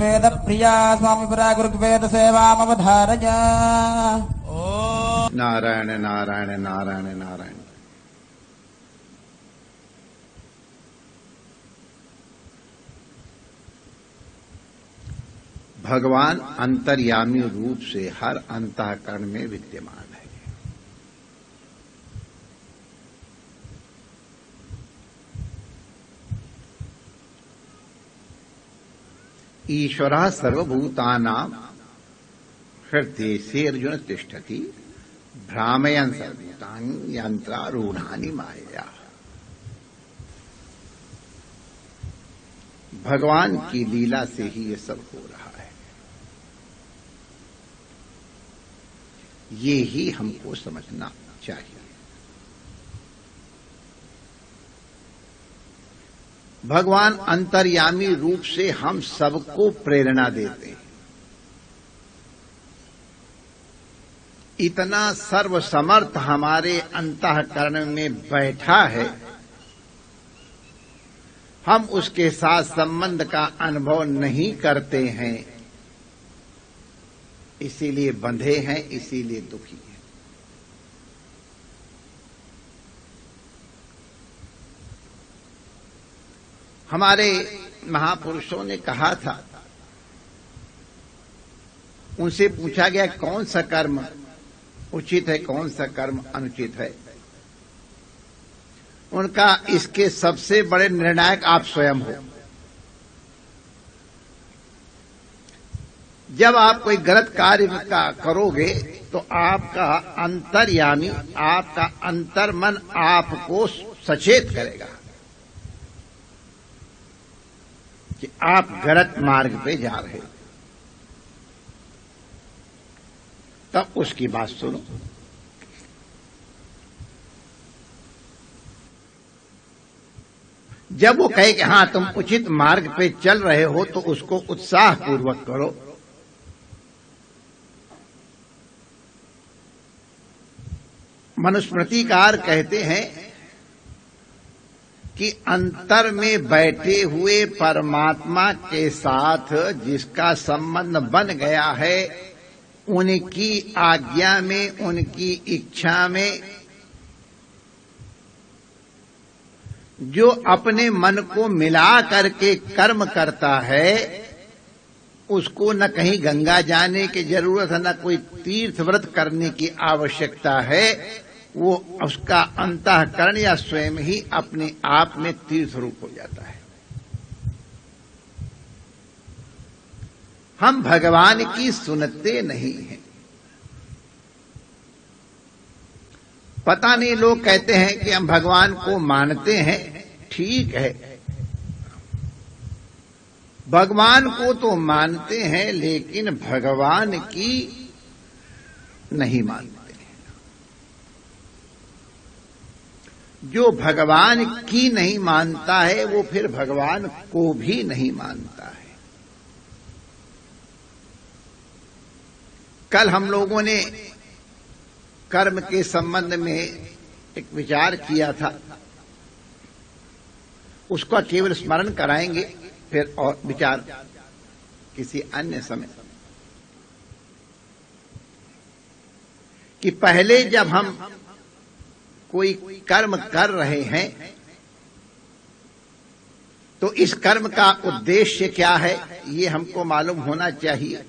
वेद प्रिया स्वामी पुरा गुरुवेद सेवामवधारय। नारायण नारायण नारायण नारायण। भगवान अंतर्यामी रूप से हर अंतःकरण में विद्यमान है। ईश्वरः सर्वभूतानां हृदये अर्जुन तिष्ठति भ्रामयन् सर्वभूतानि यंत्रारूढ़ानि मायया। भगवान की लीला से ही ये सब हो रहा है। ये ही हमको समझना चाहिए। भगवान अंतर्यामी रूप से हम सबको प्रेरणा देते हैं। इतना सर्वसमर्थ हमारे अंतःकरण में बैठा है, हम उसके साथ संबंध का अनुभव नहीं करते हैं, इसीलिए बंधे हैं, इसीलिए दुखी हैं। हमारे महापुरुषों ने कहा था, उनसे पूछा गया कौन सा कर्म उचित है, कौन सा कर्म अनुचित है। उनका इसके सबसे बड़े निर्णायक आप स्वयं हो। जब आप कोई गलत कार्य का करोगे तो आपका अंतर्यामी, आपका अंतर्मन आपको सचेत करेगा कि आप गलत मार्ग पे जा रहे हो। तब उसकी बात सुनो। जब वो कहे कि हां तुम उचित मार्ग पे चल रहे हो तो उसको उत्साह पूर्वक करो। मनुस्मृतिकार कहते हैं कि अंतर में बैठे हुए परमात्मा के साथ जिसका संबंध बन गया है, उनकी आज्ञा में, उनकी इच्छा में जो अपने मन को मिला करके कर्म करता है, उसको न कहीं गंगा जाने की जरूरत है, न कोई तीर्थ व्रत करने की आवश्यकता है। वो उसका अंतःकरण या स्वयं ही अपने आप में तीर्थ रूप हो जाता है। हम भगवान की सुनते नहीं हैं। पता नहीं, लोग कहते हैं कि हम भगवान को मानते हैं, ठीक है, भगवान को तो मानते हैं, लेकिन भगवान की नहीं मानते। जो भगवान की नहीं मानता है वो फिर भगवान को भी नहीं मानता है। कल हम लोगों ने कर्म के संबंध में एक विचार किया था, उसका केवल स्मरण कराएंगे, फिर और विचार किसी अन्य समय। कि पहले जब हम कोई कर्म कर रहे हैं तो इस कर्म का उद्देश्य क्या है, ये हमको मालूम होना चाहिए।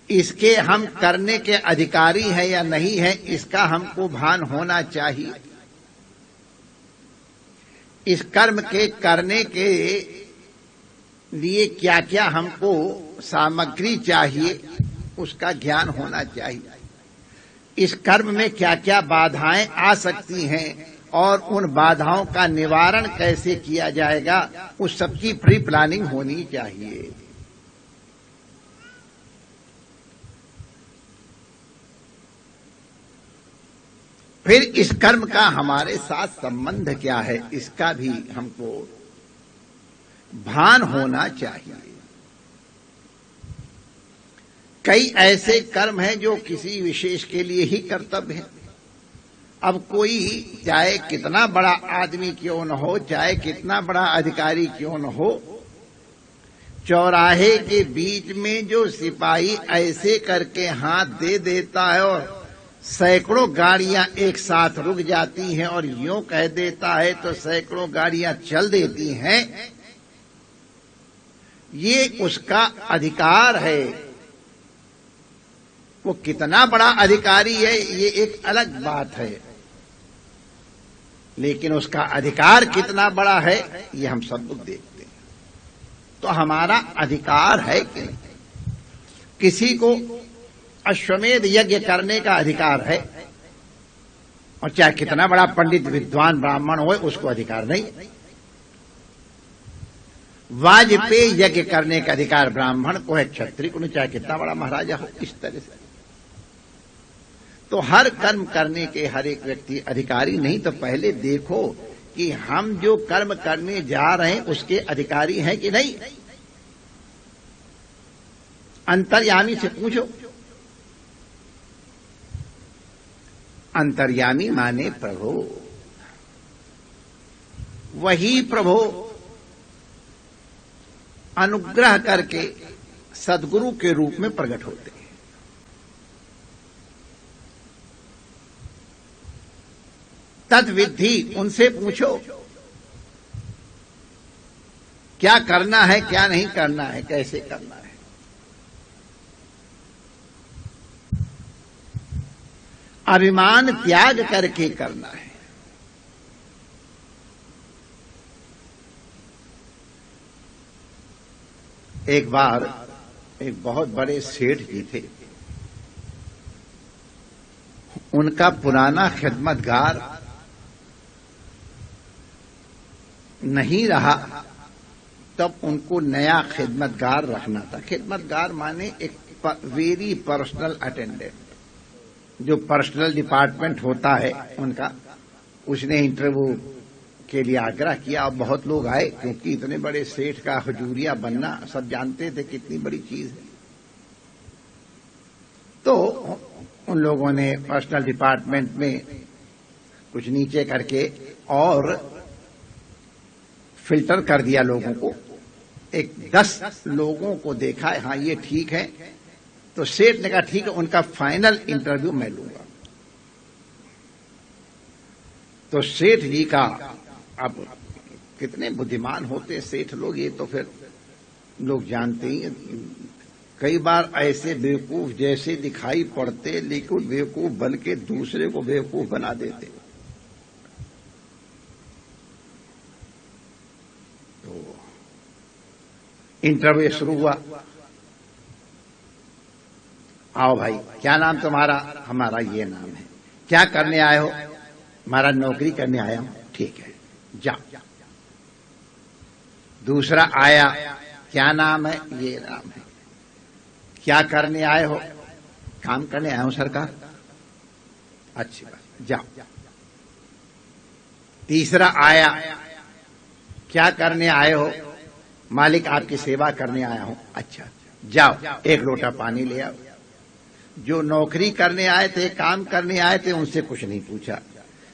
इसके हम करने के अधिकारी हैं या नहीं है, इसका हमको भान होना चाहिए। इस कर्म के करने के लिए क्या क्या हमको सामग्री चाहिए, उसका ज्ञान होना चाहिए। इस कर्म में क्या क्या बाधाएं आ सकती हैं और उन बाधाओं का निवारण कैसे किया जाएगा, उस सबकी प्री प्लानिंग होनी चाहिए। फिर इस कर्म का हमारे साथ संबंध क्या है, इसका भी हमको भान होना चाहिए। कई ऐसे कर्म हैं जो किसी विशेष के लिए ही कर्तव्य हैं। अब कोई चाहे कितना बड़ा आदमी क्यों न हो, चाहे कितना बड़ा अधिकारी क्यों न हो, चौराहे के बीच में जो सिपाही ऐसे करके हाथ दे देता है और सैकड़ों गाड़ियां एक साथ रुक जाती हैं और यूं कह देता है तो सैकड़ों गाड़ियां चल देती हैं, ये उसका अधिकार है। वो कितना बड़ा अधिकारी है ये एक अलग बात है, लेकिन उसका अधिकार कितना बड़ा है ये हम सब लोग देखते हैं। तो हमारा अधिकार है कि नहीं? किसी को अश्वमेध यज्ञ करने का अधिकार है, और चाहे कितना बड़ा पंडित विद्वान ब्राह्मण हो उसको अधिकार नहीं। वाजपेयी यज्ञ करने का अधिकार ब्राह्मण को है, क्षत्रिय को नहीं, चाहे कितना बड़ा महाराजा हो। इस तरह से तो हर कर्म करने के हर एक व्यक्ति अधिकारी नहीं। तो पहले देखो कि हम जो कर्म करने जा रहे हैं उसके अधिकारी हैं कि नहीं। अंतर्यामी से पूछो। अंतर्यामी माने प्रभु, वही प्रभु अनुग्रह करके सद्गुरु के रूप में प्रकट होते हैं। तद्विधि उनसे पूछो क्या करना है, क्या नहीं करना है, कैसे करना है। अभिमान त्याग करके करना है। एक बार एक बहुत बड़े सेठ जी थे, उनका पुराना खिदमतगार नहीं रहा, तब उनको नया खिदमतगार रखना था। खिदमतगार माने एक वेरी पर्सनल अटेंडेंट, जो पर्सनल डिपार्टमेंट होता है उनका। उसने इंटरव्यू के लिए आग्रह किया और बहुत लोग आए, क्योंकि इतने बड़े सेठ का हुजूरिया बनना सब जानते थे कितनी बड़ी चीज है। तो उन लोगों ने पर्सनल डिपार्टमेंट में कुछ नीचे करके और फिल्टर कर दिया लोगों को। एक 10 लोगों को देखा, हाँ ये ठीक है, तो सेठ ने कहा ठीक है, उनका फाइनल इंटरव्यू मैं लूंगा। तो सेठ जी का, अब कितने बुद्धिमान होते सेठ लोग, ये तो फिर लोग जानते ही हैं। कई बार ऐसे बेवकूफ जैसे दिखाई पड़ते, लेकिन बेवकूफ बन के दूसरे को बेवकूफ बना देते। तो इंटरव्यू शुरू हुआ। आओ भाई, क्या नाम तुम्हारा? हमारा ये नाम है। क्या करने आए हो? हमारा नौकरी करने आया हूं। ठीक है, जाओ। दूसरा आया, क्या नाम है? ये नाम है। क्या करने आए हो? काम करने आया हूं सरकार। अच्छी बात, जाओ। तीसरा आया, क्या करने आए हो? मालिक आपकी सेवा करने आया हूं। अच्छा, जाओ एक लोटा पानी ले आओ। जो नौकरी करने आए थे, काम करने आए थे, उनसे कुछ नहीं पूछा।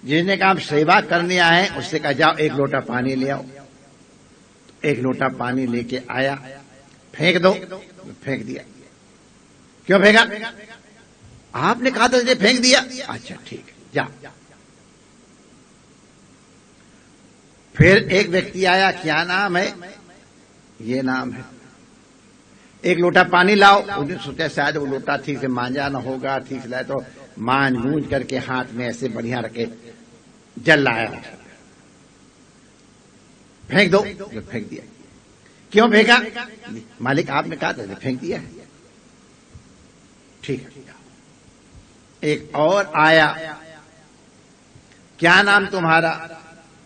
जिसने कहा सेवा करने आए हैं, उससे कहा जाओ एक लोटा पानी ले आओ। एक लोटा पानी लेके आया, फेंक दो, फेंक दिया। क्यों फेंका? आपने कहा था इसलिए फेंक दिया। अच्छा ठीक है, जाओ। फिर एक व्यक्ति आया, क्या नाम है? ये नाम है। एक लोटा पानी लाओ। उसने सोचा शायद वो लोटा ठीक से मांजा न होगा, ठीक से लाए, तो मांझ गूंज करके हाथ में ऐसे बढ़िया रखे जल लाया। फेंक दो, फेंक दिया। क्यों फेंका? मालिक आपने कहा था, फेंक दिया है। ठीक है। एक और आया, क्या नाम तुम्हारा?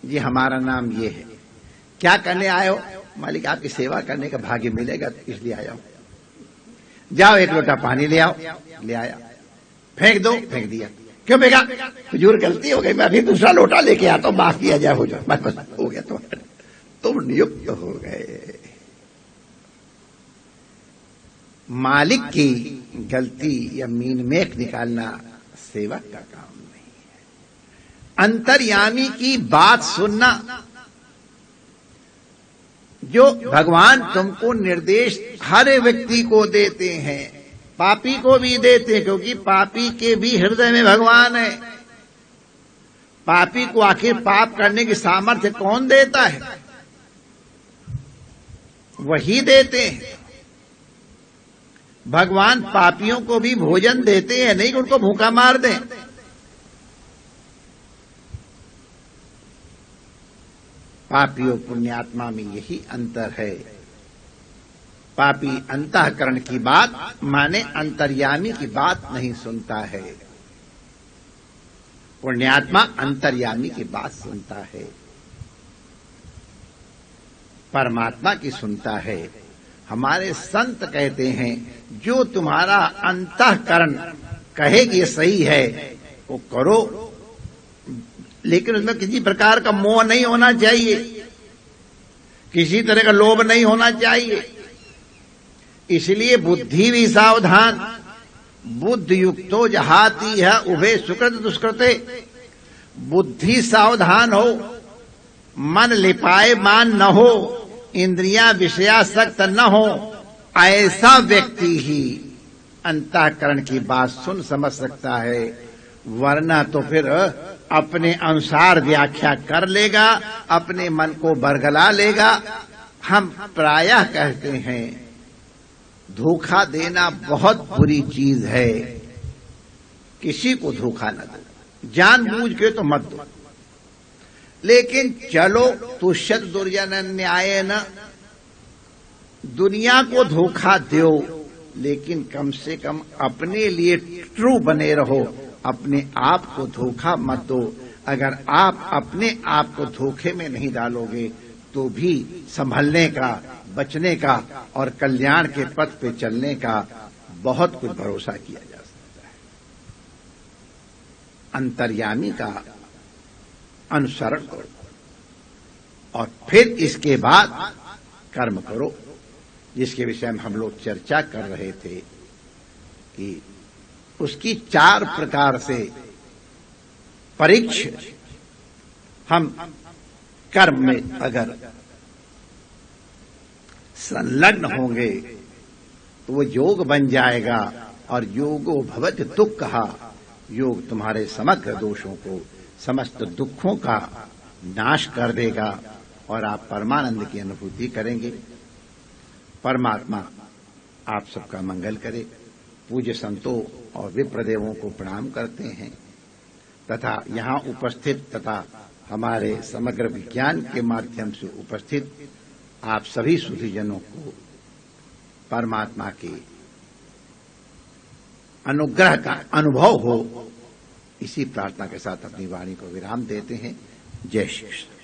जी हमारा नाम ये है। क्या करने आए हो? मालिक आपकी सेवा करने का भाग्य मिलेगा इसलिए आया हूं। जाओ एक लोटा पानी ले आओ। ले आया, फेंक दो, फेंक दिया। क्यों फेंका? हुजूर गलती हो गई, मैं अभी दूसरा लोटा लेके आता हूं, माफ किया जाए। हो जाओ, बस हो गया, तुम नियुक्त हो गए। मालिक की गलती या मीन मेख निकालना सेवक का काम नहीं है। अंतर्यामी की बात सुनना, जो भगवान तुमको निर्देश हर व्यक्ति को देते हैं, पापी को भी देते हैं, क्योंकि पापी के भी हृदय में भगवान है। पापी को आखिर पाप करने की सामर्थ्य कौन देता है? वही देते हैं। भगवान पापियों को भी भोजन देते हैं, नहीं कि उनको भूखा मार दें। पापियों पुण्यात्मा में यही अंतर है। पापी अंतःकरण की बात माने अंतर्यामी की बात नहीं सुनता है, पुण्यात्मा अंतर्यामी की बात सुनता है, परमात्मा की सुनता है। हमारे संत कहते हैं जो तुम्हारा अंतःकरण कहे कि ये सही है वो करो, लेकिन उसमें किसी प्रकार का मोह नहीं होना चाहिए, किसी तरह का लोभ नहीं होना चाहिए। इसलिए बुद्धि भी सावधान। बुद्ध युक्तो जहाती है उभे सुकृत दुष्कृते। बुद्धि सावधान हो, मन लिपाए मान न हो, इंद्रियां विषयासक्त न हो, ऐसा व्यक्ति ही अंतःकरण की बात सुन समझ सकता है। वरना तो फिर अपने अनुसार व्याख्या कर लेगा, अपने मन को बरगला लेगा। हम प्रायः कहते हैं धोखा देना बहुत बुरी चीज है। किसी को धोखा न दो, जानबूझ के तो मत दो, लेकिन चलो तुष्यत दुर्जन न्याय न, दुनिया को धोखा दो, लेकिन कम से कम अपने लिए ट्रू बने रहो, अपने आप को धोखा मत दो। अगर आप अपने आप को धोखे में नहीं डालोगे तो भी संभलने का, बचने का और कल्याण के पथ पे चलने का बहुत कुछ भरोसा किया जा सकता है। अंतर्यामी का अनुसरण करो और फिर इसके बाद कर्म करो, जिसके विषय में हम लोग चर्चा कर रहे थे कि उसकी 4 प्रकार से परीक्ष हम कर्म में अगर संलग्न होंगे तो वो योग बन जाएगा। और योगो भवति दुःखः, योग तुम्हारे समग्र दोषों को, समस्त दुखों का नाश कर देगा और आप परमानंद की अनुभूति करेंगे। परमात्मा आप सबका मंगल करे। पूज्य संतों और विप्रदेवों को प्रणाम करते हैं तथा यहाँ उपस्थित तथा हमारे समग्र विज्ञान के माध्यम से उपस्थित आप सभी सुधीजनों को परमात्मा के अनुग्रह का अनुभव हो, इसी प्रार्थना के साथ अपनी वाणी को विराम देते हैं। जय श्री कृष्ण।